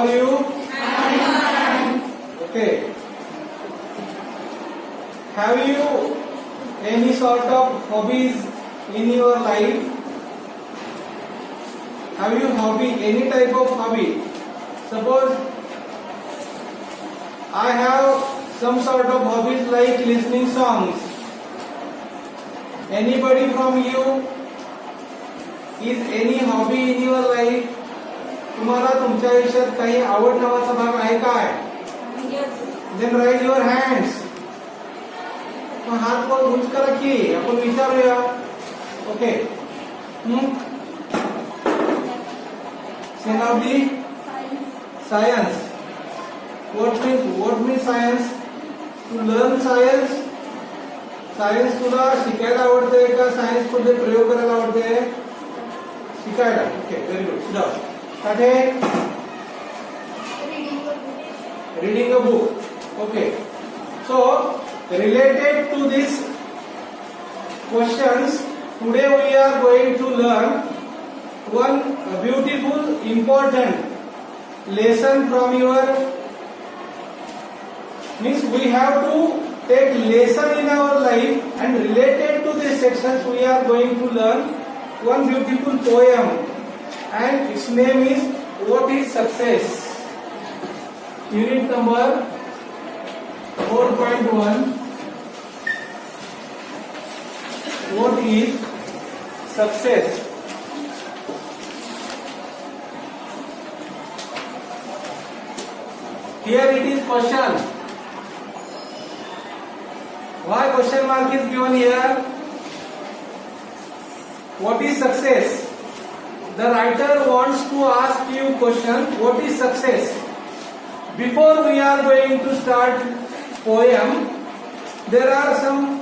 are you? Okay. Have you any sort of hobbies in your life? Have you any type of hobby? Suppose I have some sort of hobbies like listening songs. Anybody from you is any hobby in your life? तुम्हाला तुमच्या आयुष्यात काही आवड नावाचा भाग आहे काय? Then raise your hands. हात वर उंच करा की आपण विचारूया. Okay. Say now the science. What means science? To learn science. Science तुला शिकायला आवडते का सायन्स मध्ये प्रयोग करायला आवडते? शिकायला. Okay, very good. सुद्धा काठे reading a book. Okay. So related to these questions, today we are going to learn one beautiful important lesson from your, means we have to take lesson in our life, and related to these sections we are going to learn one beautiful poem, and its name is What is Success? Unit number 4.1. What is success? Here it is question. Why question mark is given here? What is success? The writer wants to ask you question. What is success? Before we are going to start poem, there are some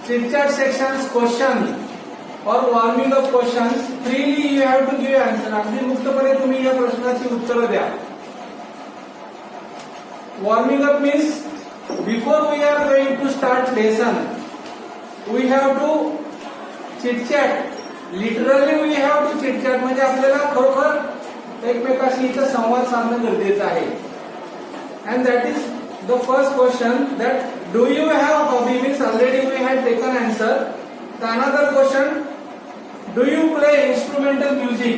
chit-chat sections, question or warming up questions. Freely you have to give answer. अगदी मुक्तपणे तुम्ही या प्रश्नाची उत्तरे द्या. Warming up means before we are going to start lesson, we have to chit-chat. Literally we have to chit-chat. म्हणजे आपल्याला खरोखर एकमेकाशी इथं संवाद साधणं गरजेचं आहे. And that is the first question, that do you have hobby, means already we had taken answer. The another question, do you play instrumental music?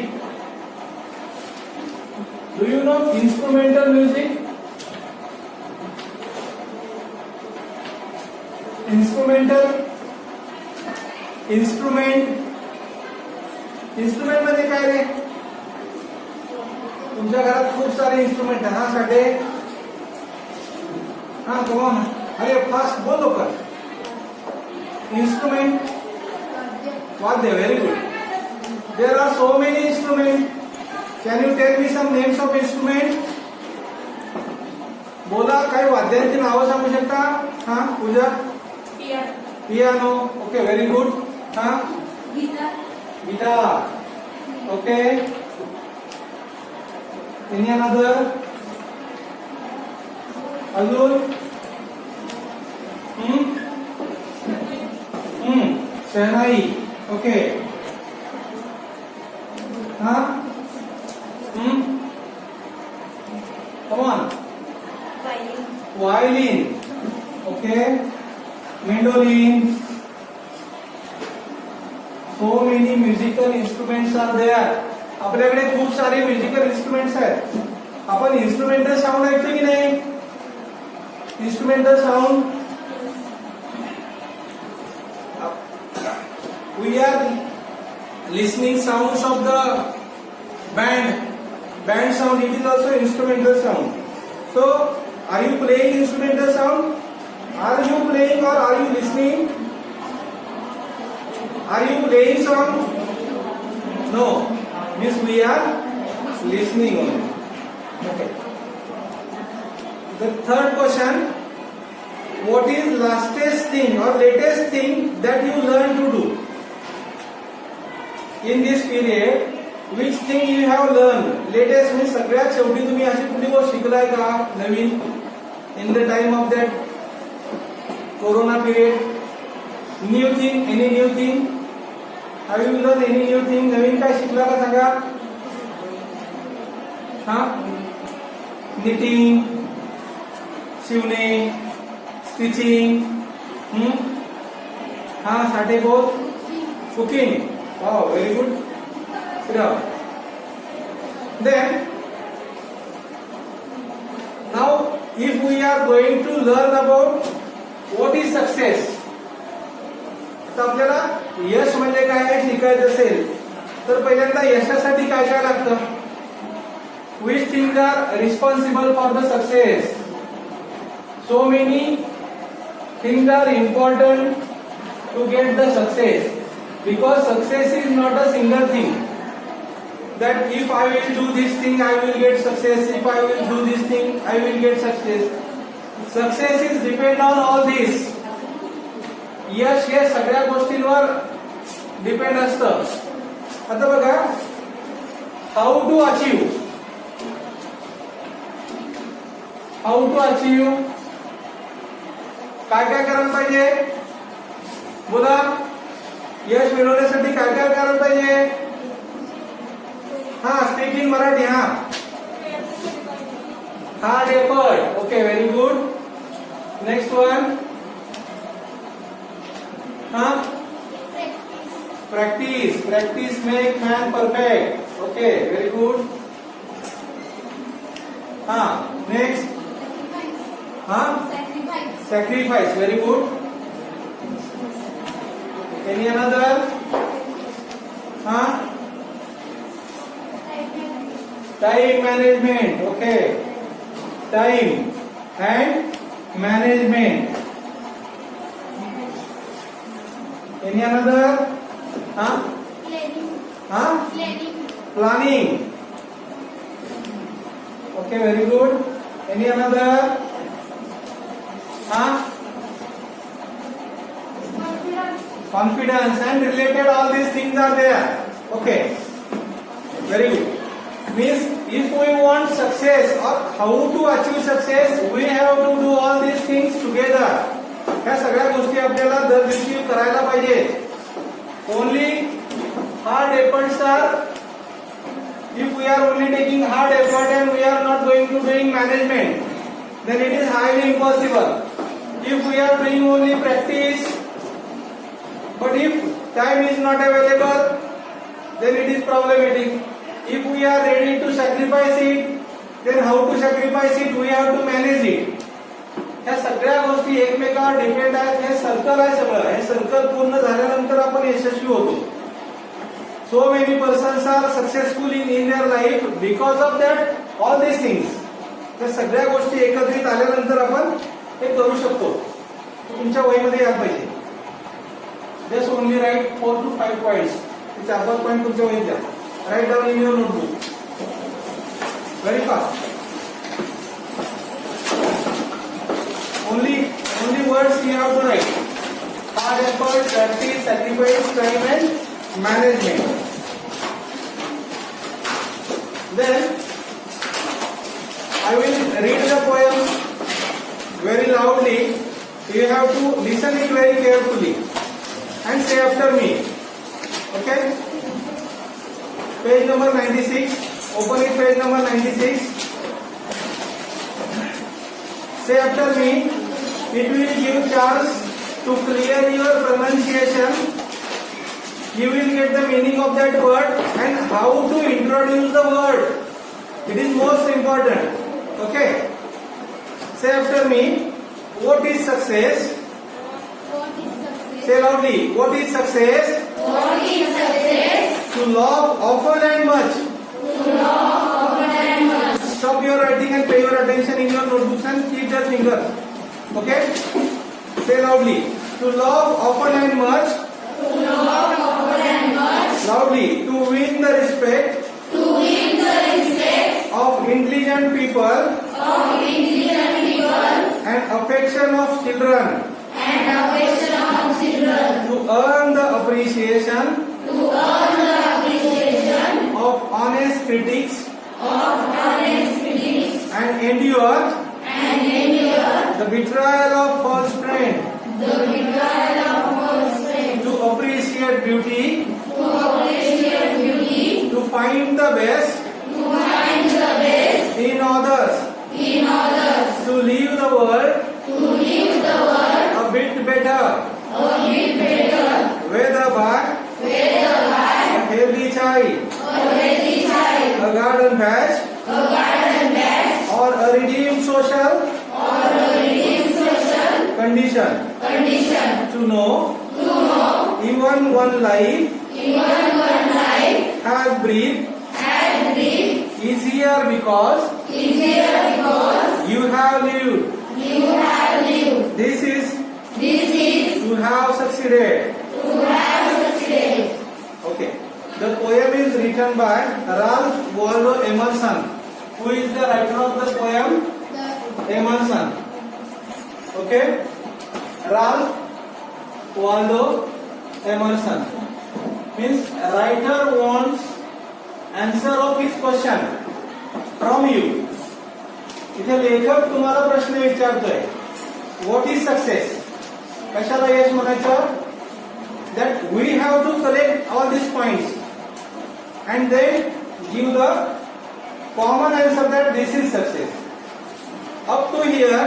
Do you know instrumental music? Instrument म्हणजे काय रे? तुमच्या घरात खूप सारे instrument आहे. हा साठे, हाँ कौन? अरे फास्ट बोलो कर. इंस्ट्रूमेंट, वाद्य. Very good. There are so many instrument. Can you tell me some names of instrument? बोला, काही वाद्यांची नावं सांगू शकता? हाँ Pooja. Piano. Okay, very good. हाँ गिटार. ओके. Any another? अजून? शहनाई. ओके. हाँ come on. Violin. Okay. Mandolin. So many musical instruments are there. आपल्याकडे खूप सारे म्युझिकल इन्स्ट्रुमेंट्स आहेत. आपण इन्स्ट्रुमेंटल साऊंड ऐकतो की नाही? Instrumental sound. We are listening sounds of the band. Band sound, it is also instrumental sound. So, are you playing instrumental sound? Are you playing or are you listening? Are you playing song? No. Means we are listening only. Okay. The third question, what is latest thing or latest thing that you learn to do in this period? Which thing you have learned? Latest means सगळ्यात शेवटी तुम्ही अशी कुठली गोष्ट शिकलाय का नवीन in the time of that corona period? New thing, any new thing? Have you learned any new thing? नवीन काय शिकला का सांगा? हाँ निटिंग, शिवणे, स्टिचिंग, हाँ साठे बोल, cooking. Wow, very good. Sit down. Then, now if we are going to learn about what is success, तर आपल्याला यश म्हणजे काय हे शिकायचं असेल तर पहिल्यांदा यशासाठी काय काय लागतं. Which things are responsible for the success? So many things are important to get the success, because success is not a single thing. That if I will do this thing, I will get success. If I will do this thing, I will get success. Success is depend on all this. यश हे सगळ्या गोष्टींवर depend असतं. आता बघा, how to achieve, काय काय करायला पाहिजे बोला. यश मिळवण्यासाठी काय काय करायला पाहिजे. हा स्पीक इन मराठी. हा hard effort. Okay, very good. Next one. हाँ, practice make man perfect. Okay, very good. हाँ, नेक्स्ट. हाँ, sacrifice. Very good. Any another. हाँ, time management. Okay, time and management. Any another? Huh? Planning. Okay, very good. Any another? Huh? Confidence and related, all these things are there. Okay, very good. Means if we want success or how to achieve success, we have to do all these things together. ह्या सगळ्या गोष्टी आपल्याला दर दिवशी करायला पाहिजे. Only hard efforts are, if we are only taking hard effort and we are not going to doing management, then it is highly impossible. If we are doing only practice, but if time is not available, then it is problematic. If we are ready to sacrifice it, then how to sacrifice it? We have to manage it. ह्या सगळ्या गोष्टी एकमेकावर depend आहेत. हे circle आहे सगळं. हे circle पूर्ण झाल्यानंतर आपण यशस्वी होतो. So many persons are successful in their life because of that all this things. त्या सगळ्या गोष्टी एकत्रित आल्यानंतर आपण हे करू शकतो. तुमच्या वहीमध्ये यायला पाहिजे. Just only write 4 to 5 points. 4-5 point तुमच्या वहीत द्या. Write down in your notebook. Very fast. Only words you have to write. Hard effort, practice, sacrifice, time and management. Then I will read the poem very loudly. You have to listen it very carefully and say after me. Okay? Page number 96. Open it, page number 96. Say after me. It will give chance to clear your pronunciation. You will get the meaning of that word and how to introduce the word. It is most important. Okay? Say after me. What is success? Say loudly. What is success? To love often and much. Stop your writing and pay your attention in your notebooks and keep your finger. Okay? Say loudly. To love often and much. Loudly. To win the respect. Of intelligent people. And affection of children. To earn the appreciation. Of honest critics. And endure. The betrayal of false friend. To appreciate beauty. To find the best. In others. world a bit better. Whether by a healthy child, a garden patch, or a redeemed social condition. To know even one life has breathed easier because you have lived. This is to have succeeded. Okay. The poem is written by Ralph Waldo Emerson. Who is the writer of the poem? Emerson. Okay. Ralph Waldo Emerson means writer wants answer of his question from you. इथे लेखक तुम्हाला प्रश्न विचारतोय. What is success? कशाला यश म्हणायचं? That we have to collect all these points and then give the common answer that this is success. Up to here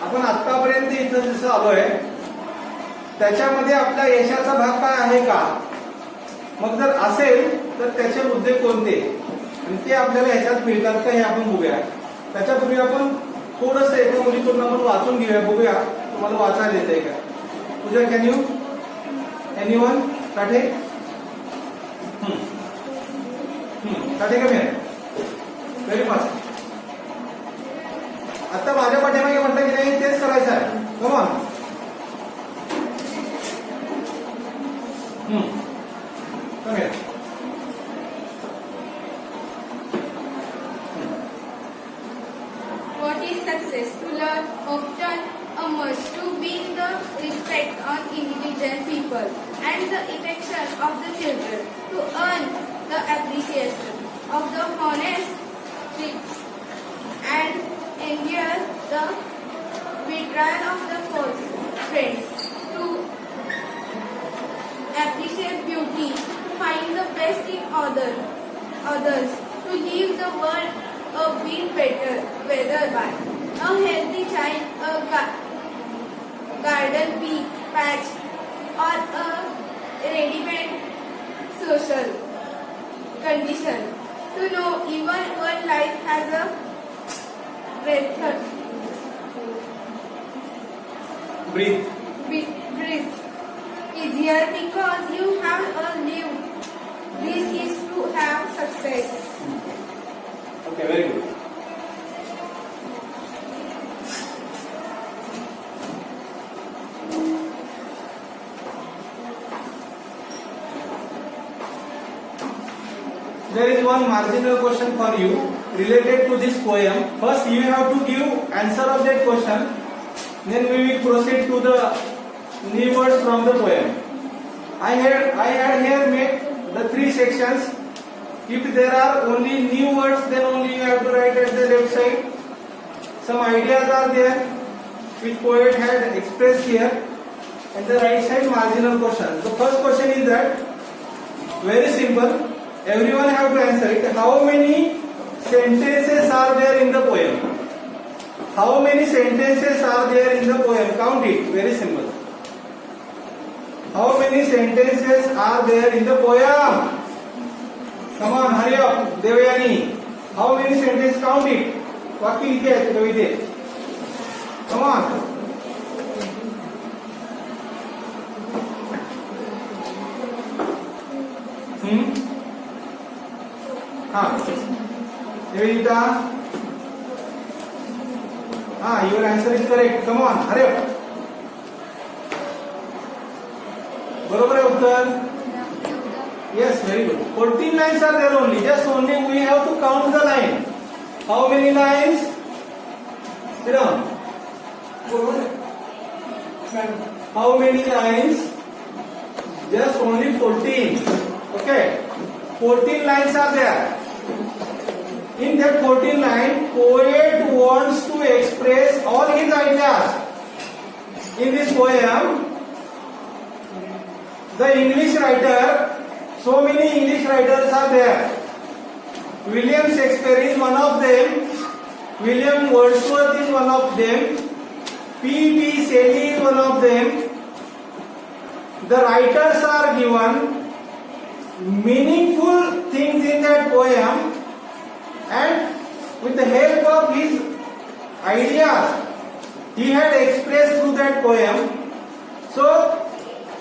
आपण आतापर्यंत इथं जसं आलोय त्याच्यामध्ये आपल्या यशाचा भाग काय आहे का? मग जर असेल तर त्याचे मुद्दे कोणते आणि ते आपल्याला ह्याच्यात मिळतात का हे आपण बघूया. त्याच्यापूर्वी आपण थोडंसं एका मुलीकडून आपण वाचून घेऊया, बघूया तुम्हाला वाचायला येतंय का. पूजा, कॅन यू एनीवन काठे काठे कमी आहे. Very fast. आता माझ्या पाठीमागे म्हटलं की नाही तेच करायचं आहे. Come on. कमी आहे. What is success? To learn often a must to win the respect of individual people and the affection of the children, to earn the appreciation of the honest tricks and endure the betrayal of the false friends, to appreciate beauty, to find the best in others, to leave the world a bit better, whether by a healthy child, a garden patch, or a ready-made social condition. To know even one life has a Breathe. breath easier because you have lived. This is to have success. Okay, very good. There is one marginal question for you related to this poem. First, you have to give answer of that question. Then we will proceed to the new words from the poem. I had here made the three sections. If there are only new words, then only you have to write at the left side. Some ideas are there which poet had expressed here. And the right side marginal question. The first question is that very simple. Everyone have to answer it. How many sentences are there in the poem? How many sentences are there in the poem? Count it. Very simple. How many sentences are there in the poem? Come on, hurry up, Devyani. How many sentences? Count it. वाक्य इथे आहेत कविते. Come on. हाँ, Devyita. Your answer is correct. Come on, hurry up. बरोबर आहे उत्तर. Yes, very good. 14 lines are there only. Just only we have to count the line. How many lines? Sit down. How many lines? Just only 14. Okay. 14 lines are there. In that 14 line, poet wants to express all his ideas. In this poem, the English writer, so many English writers are there. William Shakespeare is one of them, William Wordsworth is one of them. P.B. Shelley is one of them. The writers are given meaningful things in that poem, and with the help of his ideas he had expressed through that poem. So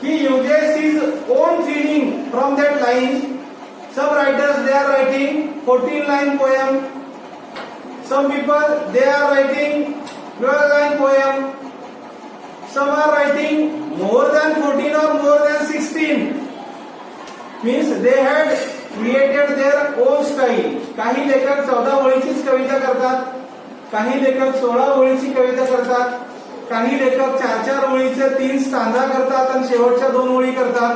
he uses his own feeling from that line. Some writers, they are writing 14-line poem. Some people, they are writing 12-line poem. Some are writing more than 14 or more than 16. Means they had created their own style. काही लेखक 14 ओळीचीच कविता करतात, काही लेखक 16 ओळीची कविता करतात, काही लेखक 4-4 ओळीचे 3 stanza करतात आणि शेवटच्या 2 ओळी करतात.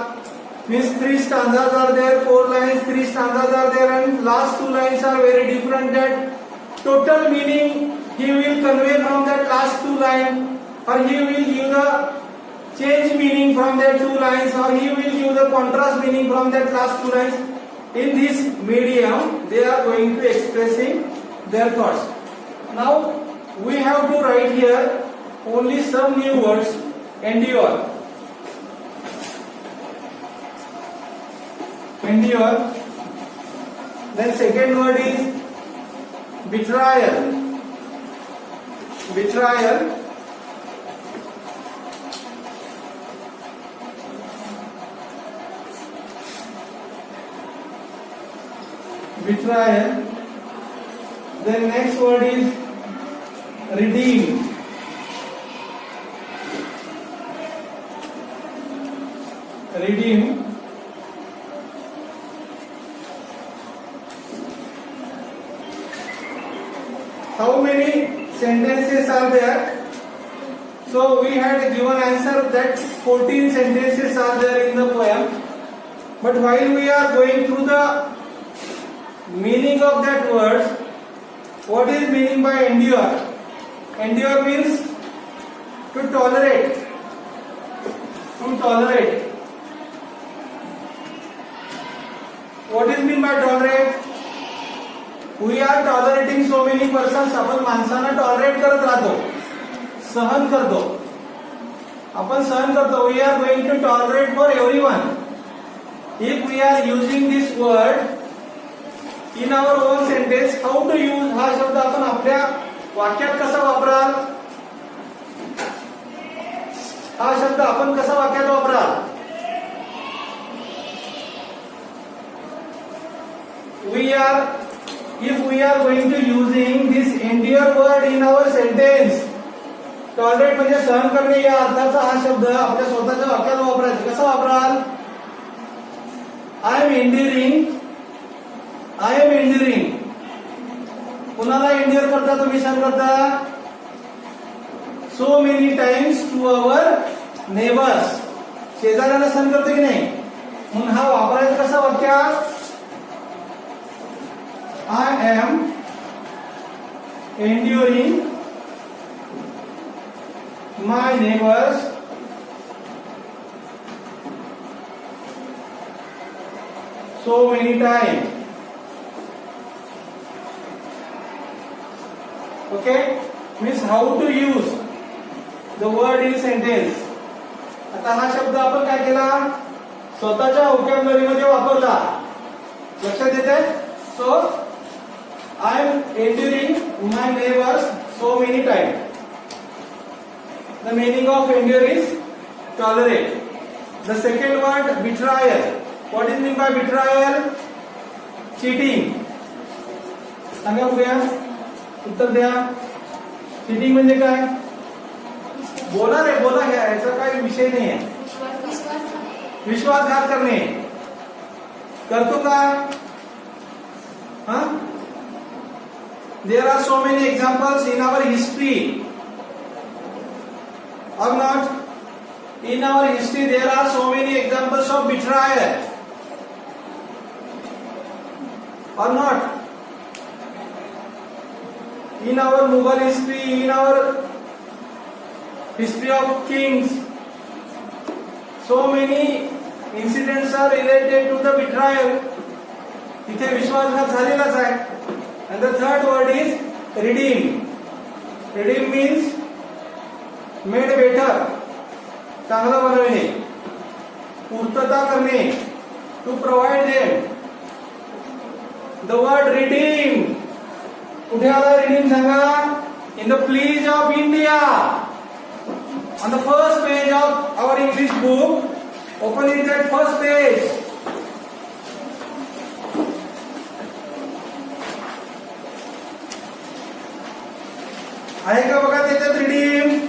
Means 3 stanzas are there, 4 lines, 3 stanzas are there, and last 2 lines are very different. That total meaning he will convey from that last 2 lines, or he will give the change meaning from that 2 lines, or he will give the contrast meaning from that last 2 lines. In this medium, they are going to expressing their thoughts. Now we have to write here only some new words. Endure. Endure. Then second word is betrayal. Betrayal. Betrayal. Then next word is redeem. Redeem. How many sentences are there? So we had given answer that 14 sentences are there in the poem. But while we are going through the meaning of that word, what is meaning by endure? Endure means to tolerate. To tolerate. What is mean by tolerate? We are tolerating so many persons. आपण माणसांना tolerate करत राहतो, सहन करतो. आपण सहन करतो. We are going to tolerate for everyone. If we are using this word in our own sentence, how to use हा शब्द आपण आपल्या वाक्यात कसा वापराल? हा शब्द आपण कसा वाक्यात वापराल? If we are going to using this endure word in our sentence, tolerate म्हणजे सहन करणे या अर्थाचा हा शब्द आपल्या स्वतःच्या वाक्यात वापरायचा. कसा वापराल? I am enduring. I am enduring. कुणाला endure करता तुम्ही सहन करता? So many times to our neighbors. शेजाऱ्याला सहन करतो की नाही? म्हणून हा वापरायचा कसा वाक्यात? I am enduring my neighbors so many times. Okay? Means how to use the word in sentence. आता हा शब्द आपण काय केला? स्वतःच्या व्होकॅब्युलरी मध्ये वापरला. लक्षात येते? So I am enduring my neighbors so many times. The meaning of endure is tolerate. The second word betrayal. What is meant by betrayal? Cheating. सांगा बघूया, उत्तर द्या. Cheating म्हणजे काय? बोला रे, बोला. याचा काही विषय नाही आहे. विश्वासघात करणे. करतो का? There are so many examples in our history, or not? In our history, there are so many examples of betrayal, or not? In our Mughal history, in our history of kings, so many incidents are related to the betrayal. इथे विश्वासघात झालेलाच आहे. And the third word is redeem. Redeem means made better, चांगलं बनवणे, पूर्तता करणे, to provide them. The word redeem, कुठे आला redeem Sanga? In the pledge of India, on the first page of our English book. Open it at first page. आहे का बघा त्याच्यात रिडीम?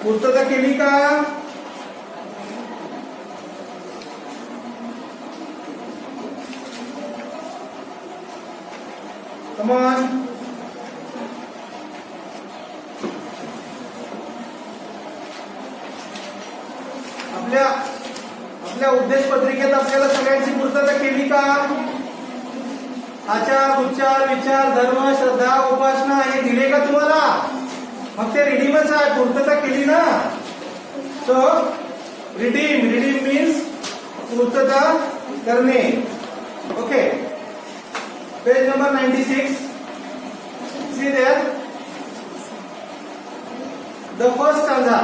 पूर्तता केली का? Come on. आपल्या उद्देश पत्रिकेत आपल्याला सगळ्यांची पूर्तता केली का? आचार, उच्चार, विचार, धर्म, श्रद्धा, उपासना हे दिले का तुम्हाला? मग ते रिडीमच आहे, पूर्तता केली ना. सो रिडीम मीन्स पूर्तता करणे. Okay, page number 96. See there the first stanza.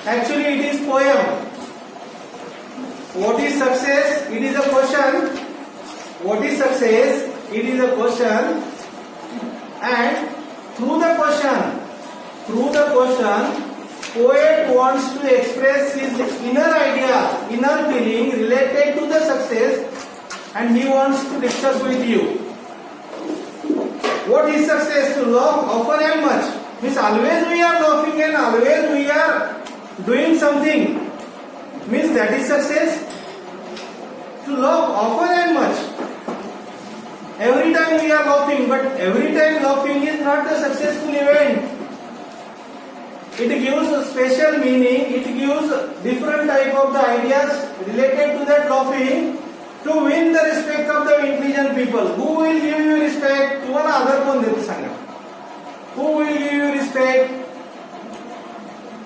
Actually, it is poem. What is success? It is a question. What is success? It is a question. And through the question, poet wants to express his inner idea, inner feeling related to the success, and he wants to discuss with you. What is success? To laugh often and much. Means always we are laughing and always we are doing something, means that is success. To laugh often and much. Every time we are laughing, but every time laughing is not a successful event. It gives a special meaning, it gives different type of the ideas related to that laughing to win the respect of the intelligent people. Who will give you respect? तुम्हाला आदर कोण देते सांगा? Who will give you respect?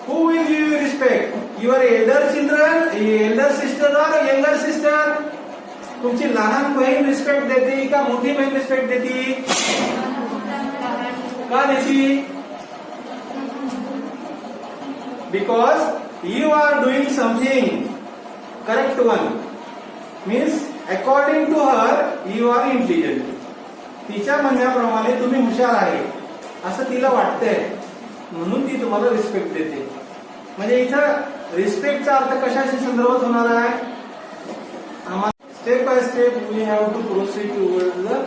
Who will give you respect? Your elder children, elder sister or younger sister? तुमची लहान बहीण respect देते का मोठी बहीण रिस्पेक्ट देती? का देती? Because you are doing something correct one. Means according to her you are intelligent. तिच्या म्हणण्याप्रमाणे तुम्ही हुशार आहे असं तिला वाटतंय, म्हणून ती तुम्हाला रिस्पेक्ट देते. म्हणजे इथं रिस्पेक्टचा अर्थ कशाशी संदर्भात होणार आहे? आम्हाला step by step we have to proceed towards the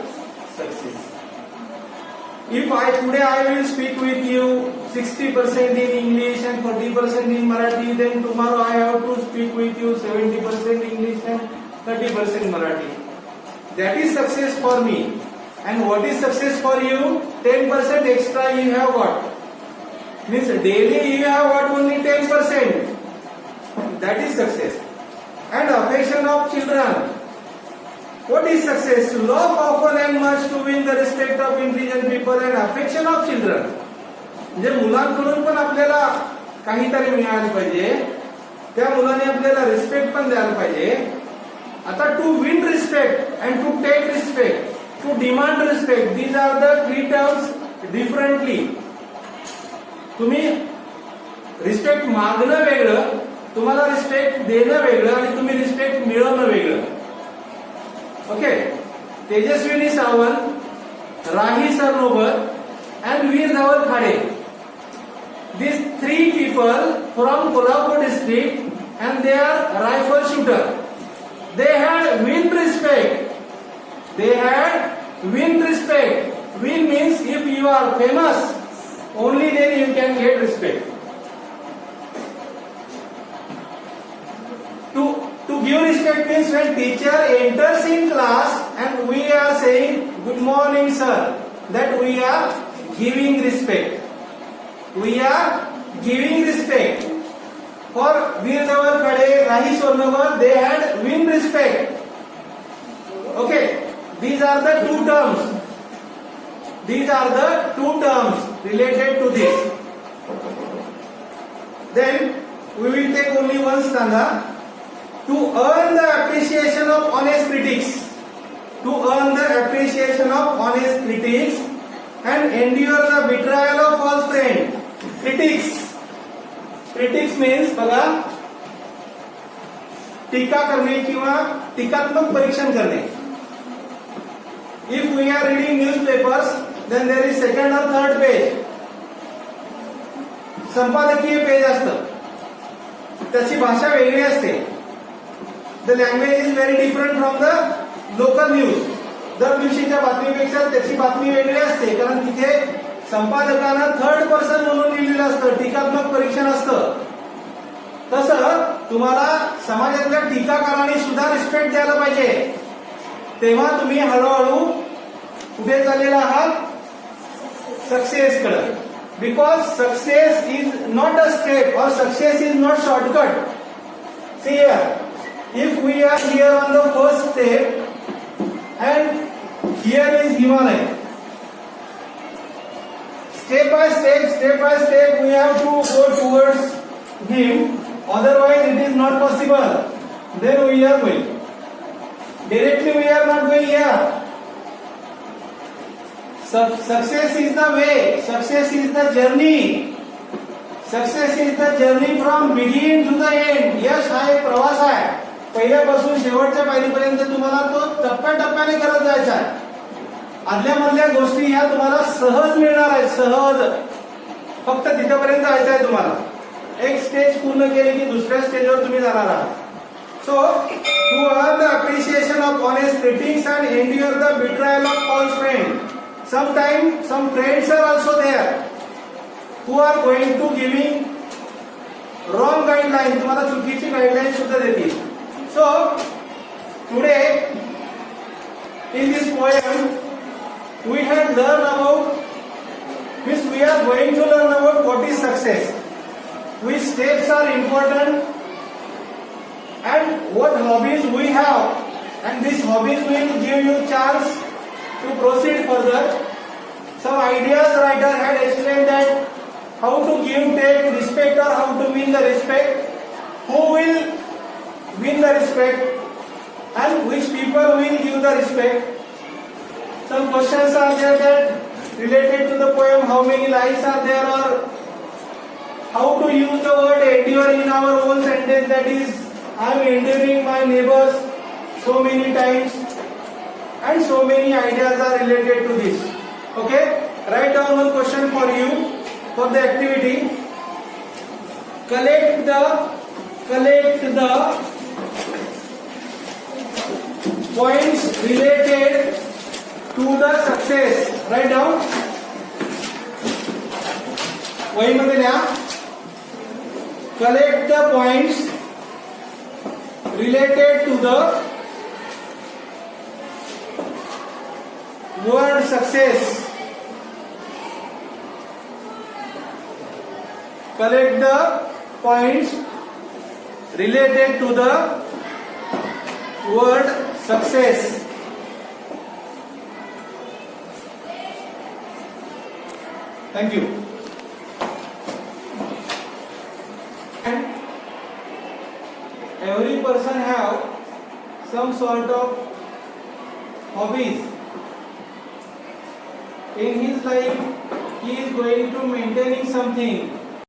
success. If today I will speak with you 60% in English and 40% in Marathi, then tomorrow I have to speak with you 70% English and 30% Marathi. That is success for me. And what is success for you? 10% extra you have got. Means daily you have got only 10%. That is success. And affection of children. What is success? To love often and much to win the respect of intelligent people and affection of children. म्हणजे मुलांकडून पण आपल्याला काहीतरी मिळालं पाहिजे, त्या मुलाने आपल्याला रिस्पेक्ट पण द्यायला पाहिजे. आता to win respect and to take respect, to demand respect, these are the three terms differently. तुम्ही रिस्पेक्ट मागणं वेगळं, तुम्हाला रिस्पेक्ट देणं वेगळं आणि तुम्ही रिस्पेक्ट मिळवणं वेगळं. Okay, Tejaswini Sawant, Rahi Sarnobat and Veer Dhawan Khade. These three people from Kolhapur district and they are rifle shooter. They had win respect. They had win respect. Win means if you are famous, only then you can get respect. To give respect means when teacher enters in class and we are saying good morning sir, that we are giving respect. We are giving respect. For Veer Dhawan Khade, Rahi Swarnagar, they had win respect. Okay, these are the two terms. These are the two terms related to this. Then we will take only one stanza. to earn the appreciation of honest critics, to earn the appreciation of honest critics and endure the betrayal of false friend. Critics means बघा, टीका करणे किंवा टीकात्मक परीक्षण करणे. If we are reading newspapers, then there is second or third page. संपादकीय page असतं, त्याची भाषा वेगळी असते. The language is very different from the local news. दर दिवशीच्या बातमीपेक्षा त्याची बातमी वेगळी असते, कारण तिथे संपादकानं थर्ड पर्सन म्हणून लिहिलेलं असतं, टीकात्मक परीक्षण असतं. तसं तुम्हाला समाजातल्या टीकाकारांनी सुद्धा रिस्पेक्ट द्यायला पाहिजे. तेव्हा तुम्ही हळूहळू कुठे चाललेला आहात? सक्सेस कडे. Because success is not a step और success is not shortcut. See here, if we are here on the first step and here is Himalaya, step by step we have to go towards him, otherwise it is not possible. Then we are going directly, we are not going here. Success is the way, success is the journey, success is the journey from beginning to the end. यश हा एक प्रवास आहे. पहिल्यापासून शेवटच्या पायरीपर्यंत तुम्हाला तो टप्प्याटप्प्याने करत जायचा आहे. आदल्या मधल्या गोष्टी ह्या तुम्हाला सहज मिळणार आहेत, सहज. फक्त तिथपर्यंत जायचं आहे तुम्हाला. एक स्टेज पूर्ण केली की दुसऱ्या स्टेजवर तुम्ही जाणार आहात. So, to earn the appreciation of honest critics and endure the betrayal of false friends. Sometimes some friends are also there who are going to giving wrong guidelines. तुम्हाला चुकीची गाईडलाईन सुद्धा देतील. So, today in this poem we had learned about, means we are going to learn about what is success, which steps are important, and what hobbies we have, and these hobbies will give you chance to proceed further. Some ideas writer had explained that how to give, take respect, or how to win the respect, who will win the respect, and which people will give the respect. Some questions are there that related to the poem, how many lines are there, or how to use the word endure in our own sentence, that is, I am enduring my neighbors so many times, and so many ideas are related to this. Okay, write down one question for you for the activity. Collect the points related to the success. Write down. वही मध्ये लिहा. Collect the points related to the word success. Collect the points related to the word success. Thank you. And every person have some sort of hobbies. In his life, he is going to maintaining something.